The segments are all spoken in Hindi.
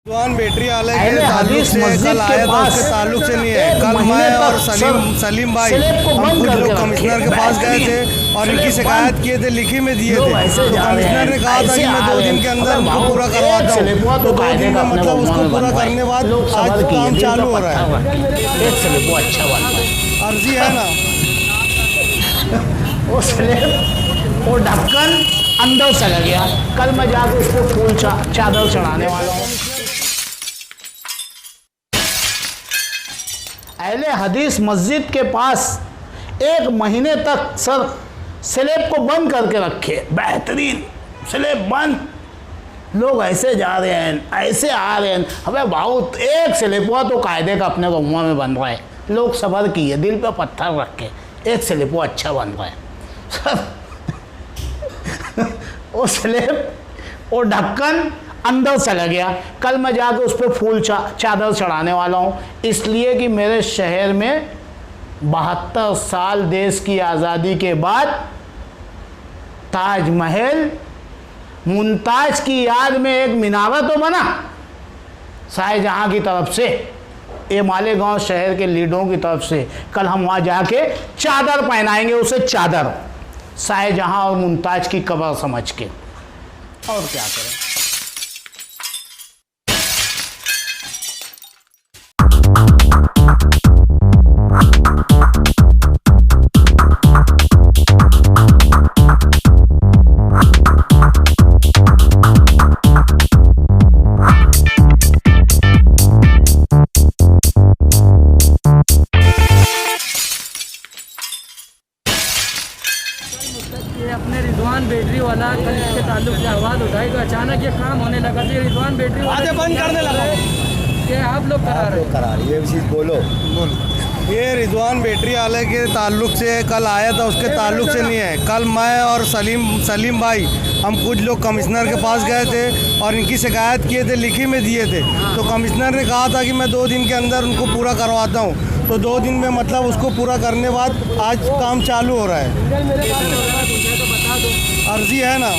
रिजवान बैटरी वाले के ताल्लुक से कल आया था, उसके ताल्लुक से नहीं है। कल मैं और सलीम भाई हम कुछ लोग कमिश्नर के पास गए थे और इनकी शिकायत किए थे, लिखी में दिए थे। तो कमिश्नर ने कहा था कि मैं 2 दिन के अंदर उनको पूरा करवाता हूँ। तो 2 दिन में मतलब उसको पूरा करने बाद आज काम चालू हो रहा है। अर्जी है ना, वो ढक्कन अंदर चला गया। कल मैं जाकर उसको फूल चादर चढ़ाने वाला हूँ। अहले हदीस मस्जिद के पास 1 महीने तक सर स्लैब को बंद करके रखे, बेहतरीन स्लैब बंद। लोग ऐसे जा रहे हैं, ऐसे आ रहे हैं। हमें बहुत एक स्लैब हुआ तो कायदे का अपने गौवा में बन रहा है। लोग सब्र किए, दिल पे पत्थर रख के एक स्लैब हुआ अच्छा बन रहा है सर। वो स्लैब वो ढक्कन अंदर चला गया। कल मैं जाकर उस पर फूल चादर चढ़ाने वाला हूँ, इसलिए कि मेरे शहर में 72 साल देश की आज़ादी के बाद ताजमहल मुमताज़ की याद में एक मीनारा तो बना शाहजहां की तरफ से, ये मालेगांव शहर के लीडरों की तरफ से। कल हम वहाँ जाके चादर पहनाएंगे उसे, चादर शाहजहां और मुमताज़ की कब्र समझ के। और क्या करें। अपने रिजवान बैटरी वाला कल इसके ताल्लुक से आवाज़ उठाई तो अचानक ये काम होने लगा। तो ये रिजवान बैटरी वाला बंद करने लगा कि आप लोग करा रहे ये चीज़ बोलो। ये रिजवान बैटरी वाले के ताल्लुक से कल आया था, उसके ताल्लुक से नहीं है। कल मैं और सलीम भाई हम कुछ लोग कमिश्नर के पास गए थे और इनकी शिकायत किए थे, लिखी में दिए थे। तो कमिश्नर ने कहा था कि मैं 2 दिन के अंदर उनको पूरा करवाता हूँ। तो 2 दिन में मतलब उसको पूरा करने बाद आज काम चालू हो रहा है। अर्जी है ना,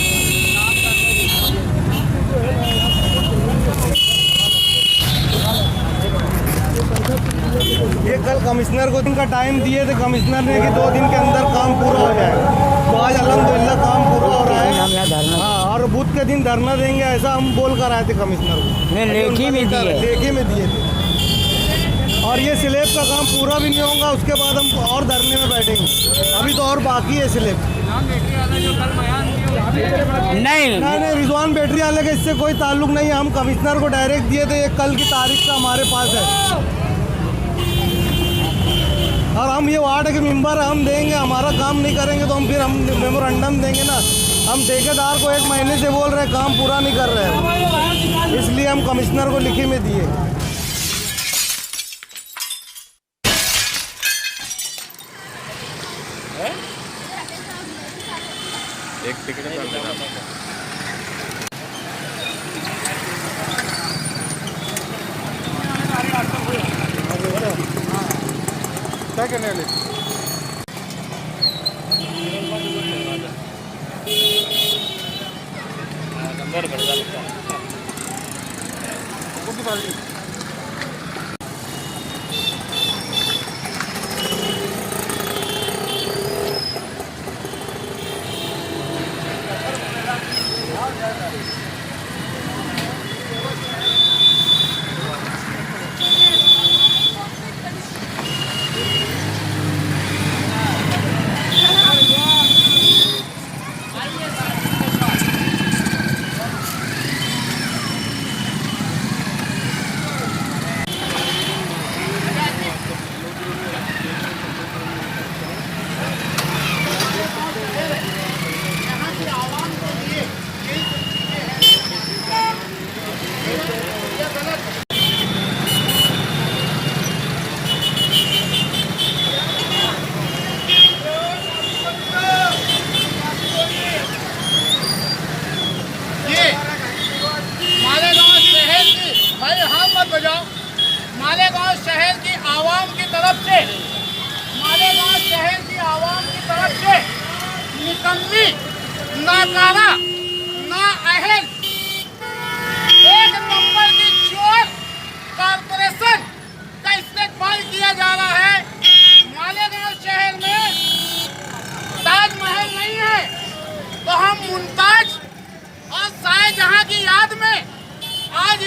ये कल कमिश्नर को दिन का टाइम दिए थे कमिश्नर ने कि 2 दिन के अंदर काम पूरा हो जाएगा। तो आज अल्हम्दुलिल्लाह काम पूरा हो रहा है। हाँ, और बुध के दिन धरना देंगे ऐसा हम बोल कर आए थे कमिश्नर को। लेखी में दिए थे। और ये स्लैब का काम पूरा भी नहीं होगा, उसके बाद हम और धरने में बैठेंगे। अभी तो और बाकी है स्लैब। नहीं, रिजवान बैटरी वाले का इससे कोई ताल्लुक नहीं है। हम कमिश्नर को डायरेक्ट दिए थे, ये कल की तारीख का हमारे पास है। और हम ये वार्ड के मेंबर हम देंगे, हमारा काम नहीं करेंगे तो हम मेमोरेंडम देंगे ना। हम ठेकेदार को 1 महीने से बोल रहे हैं, काम पूरा नहीं कर रहे हैं, इसलिए हम कमिश्नर को लिखी में दिए। एक टिकट कर देना। क्या करने वाले?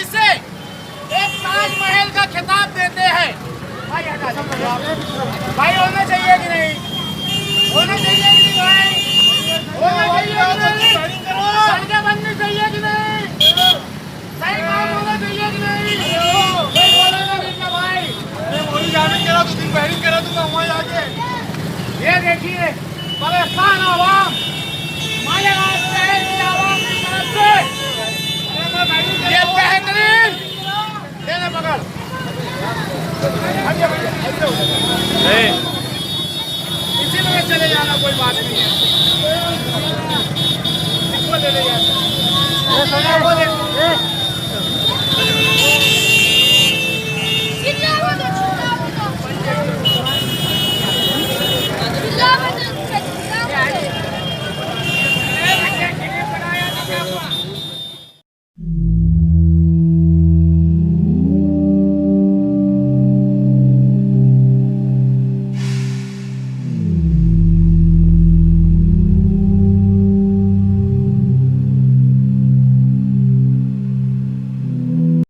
इसे एक ताजमहल का खिताब देते हैं। भाई हटा दो। भाई होना चाहिए कि नहीं? होना चाहिए कि नहीं भाई? होना चाहिए कि नहीं? सड़कें बननी चाहिए कि नहीं? सही काम होना चाहिए कि नहीं? कोई बोलेगा नहीं क्या भाई? मोदी जाने करा तो दिन पहले करा दूंगा वहाँ जाके। ये देखिए परेशान आवाम मालेगांव शहर की आवाम की तरफ से ये बेहतरीन देने पकड़ इसी में चले जाना, कोई बात नहीं है। इसको ले ले जाना।